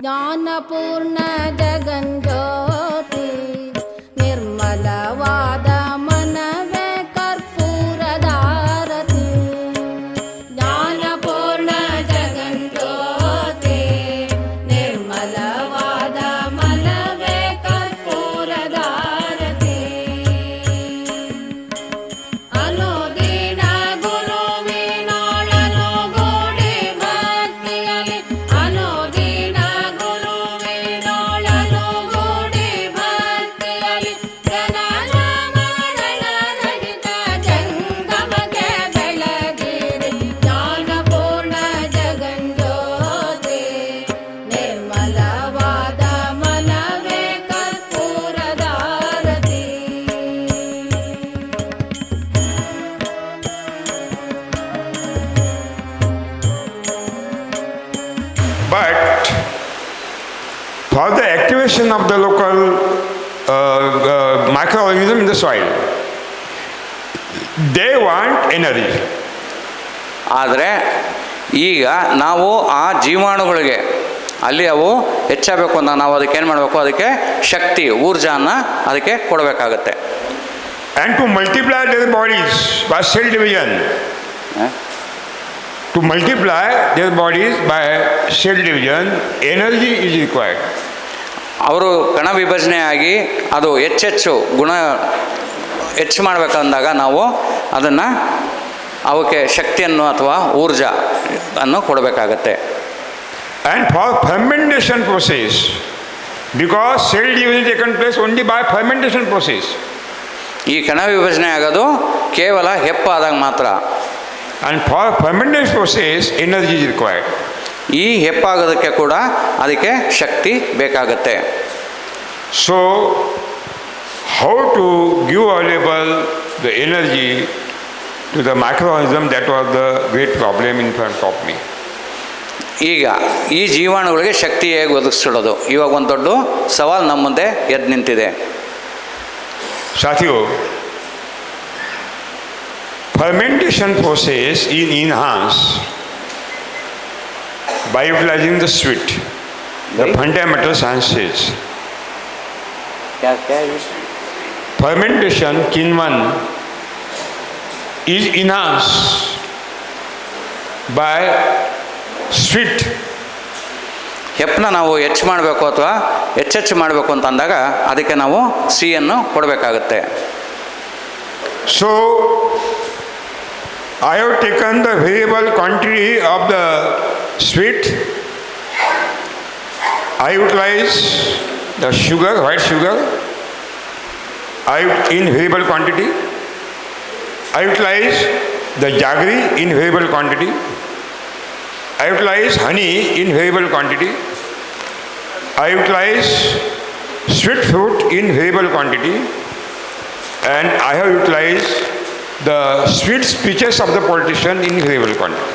ಜ್ಞಾನಪೂರ್ಣ ಜಗಜ್ಯೋತಿ ನಿರ್ಮಲವಾದ ಮನವೇ ಕರ್ಪೂರದಾರತಿ. ಜ್ಞಾನಪೂರ್ಣ ಜಗಜ್ಯೋತಿ ನಿರ್ಮಲವಾದ ಮನವೇ ಕರ್ಪೂರದಾರತಿ. ಅನುದಿನ ಗುರುವಿನೊಳನು ಗೂಡಿ ಭಕ್ತಿಯಲಿ, ಅನುದಿನ ಗುರುವಿನೊಳನು ಗೂಡಿ ಭಕ್ತಿಯಲಿ, ಜನನ ಮರಣ ರಹಿತ ಜಂಗಮಕ್ಕೆ ಬೆಳಗಿರಿ. ಜ್ಞಾನಪೂರ್ಣ ಜಗಜ್ಯೋತಿ ನಿರ್ಮಲವಾದ ಮನವೇ ಕರ್ಪೂರದಾರತಿ. But for the activation of the local microorganism in the soil, they want energy. ಆದರೆ ಈಗ ನಾವು ಆ ಜೀವಾಣುಗಳಿಗೆ ಅಲ್ಲಿ ಅವು ಹೆಚ್ಚಾಗಬೇಕು ಅಂದಾಗ ನಾವು ಅದಕ್ಕೆ ಏನು ಮಾಡಬೇಕು, ಅದಕ್ಕೆ ಶಕ್ತಿ ಊರ್ಜಾನ ಅದಕ್ಕೆ ಕೊಡಬೇಕಾಗತ್ತೆ. And to multiply their bodies by cell division, to multiply their bodies by cell division, energy is required. ಅವರು ಕಣ ವಿಭಜನೆ ಆಗಿ ಅದು ಹೆಚ್ಚೆಚ್ಚು ಗುಣ ಹೆಚ್ಚು ಮಾಡಬೇಕಂದಾಗ ನಾವು ಅದನ್ನು ಅವಕ್ಕೆ ಶಕ್ತಿಯನ್ನು ಅಥವಾ ಊರ್ಜಾ ಅನ್ನು ಕೊಡಬೇಕಾಗತ್ತೆ. And for fermentation process, because cell division taken place only by fermentation process, ಈ ಕಣ ವಿಭಜನೆ ಆಗೋದು ಕೇವಲ ಹೆಪ್ಪಾದಾಗ ಮಾತ್ರ. and for fermentation process, energy is required. ಈ ಹೆಪ್ಪಾಗೋದಕ್ಕೆ ಕೂಡ ಅದಕ್ಕೆ ಶಕ್ತಿ ಬೇಕಾಗತ್ತೆ. So, how to give available the energy to the microorganism, that was the great problem in front of me. ಈಗ ಈ ಜೀವಾಣುಗಳಿಗೆ ಶಕ್ತಿ ಹೇಗೆ ಒದಗಿಸಿಡೋದು, ಇವಾಗ ಒಂದು ದೊಡ್ಡ ಸವಾಲು ನಮ್ಮ ಮುಂದೆ ಎದ್ದು ನಿಂತಿದೆ. Sathiyo, fermentation process is enhanced by utilizing the sweet, the fundamental sciences. Fermentation, Kinman, is enhanced by sweet. ಹೆಪ್ಪನ್ನ ನಾವು ಹೆಚ್ಚು ಮಾಡಬೇಕು ಅಥವಾ ಹೆಚ್ಚೆಚ್ಚು ಮಾಡಬೇಕು ಅಂತ ಅಂದಾಗ ಅದಕ್ಕೆ ನಾವು ಸಿಹಿಯನ್ನು ಕೊಡಬೇಕಾಗತ್ತೆ. So, I have taken the variable quantity of the sweet. I utilize the sugar, white sugar, in variable quantity. I utilize the jaggery in variable quantity. I utilize honey in variable quantity. I utilize sweet fruit in variable quantity. And I have utilized the sweet speeches of the politician in variable quantity.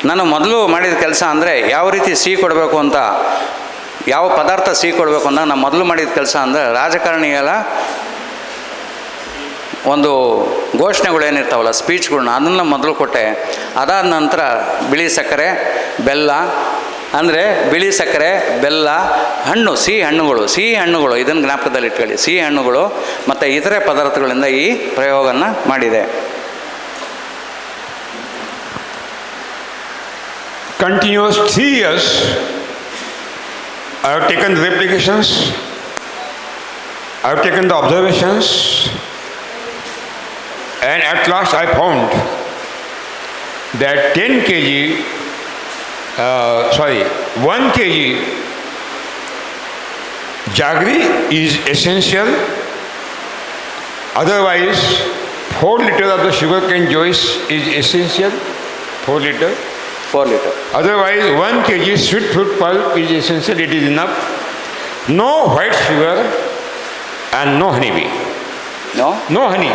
ನಾನು ಮೊದಲು ಮಾಡಿದ ಕೆಲಸ ಅಂದರೆ ಯಾವ ರೀತಿ ಸಿಹಿ ಕೊಡಬೇಕು ಅಂತ, ಯಾವ ಪದಾರ್ಥ ಸಿಹಿ ಕೊಡಬೇಕು ಅಂತ ನಾನು ಮೊದಲು ಮಾಡಿದ ಕೆಲಸ ಅಂದರೆ ರಾಜಕಾರಣಿಗಳ ಒಂದು ಘೋಷಣೆಗಳು ಏನಿರ್ತಾವಲ್ಲ, ಸ್ಪೀಚ್ಗಳನ್ನ ಅದನ್ನು ಮೊದಲು ಕೊಟ್ಟೆ. ಅದಾದ ನಂತರ ಬಿಳಿ ಸಕ್ಕರೆ, ಬೆಲ್ಲ, ಅಂದರೆ ಬಿಳಿ ಸಕ್ಕರೆ, ಬೆಲ್ಲ, ಹಣ್ಣು, ಸಿಹಿ ಹಣ್ಣುಗಳು ಇದನ್ನು ಜ್ಞಾಪಕದಲ್ಲಿ ಇಟ್ಕೊಳ್ಳಿ. ಸಿಹಿ ಹಣ್ಣುಗಳು ಮತ್ತು ಇತರೆ ಪದಾರ್ಥಗಳಿಂದ ಈ ಪ್ರಯೋಗವನ್ನು ಮಾಡಿದೆ. Continuous 3 years, I have taken the replications, I have taken the observations, and at last I found that 1 kg jaggery is essential. Otherwise, 4 liters of the sugarcane juice is essential. 4 liters. Otherwise, 1 kg sweet fruit pulp is essential. It is enough. No white sugar and no honey bee. No honey.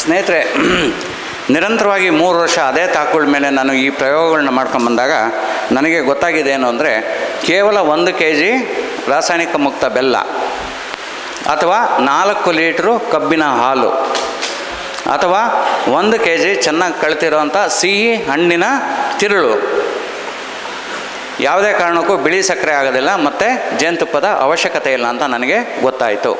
ಸ್ನೇಹಿತರೆ, ನಿರಂತರವಾಗಿ 3 ವರ್ಷ ಅದೇ ತಾಕುಗಳ ಮೇಲೆ ನಾನು ಈ ಪ್ರಯೋಗಗಳನ್ನ ಮಾಡ್ಕೊಂಬಂದಾಗ ನನಗೆ ಗೊತ್ತಾಗಿದೆ ಏನು ಅಂದರೆ, ಕೇವಲ 1 kg ರಾಸಾಯನಿಕ ಮುಕ್ತ ಬೆಲ್ಲ ಅಥವಾ 4 ಲೀಟ್ರು ಕಬ್ಬಿನ ಹಾಲು ಅಥವಾ 1 kg ಚೆನ್ನಾಗಿ ಕಳ್ತಿರೋಂಥ ಸಿಹಿ ಹಣ್ಣಿನ ತಿರುಳು. ಯಾವುದೇ ಕಾರಣಕ್ಕೂ ಬಿಳಿ ಸಕ್ಕರೆ ಆಗೋದಿಲ್ಲ ಮತ್ತು ಜೇನುತುಪ್ಪದ ಅವಶ್ಯಕತೆ ಇಲ್ಲ ಅಂತ ನನಗೆ ಗೊತ್ತಾಯಿತು.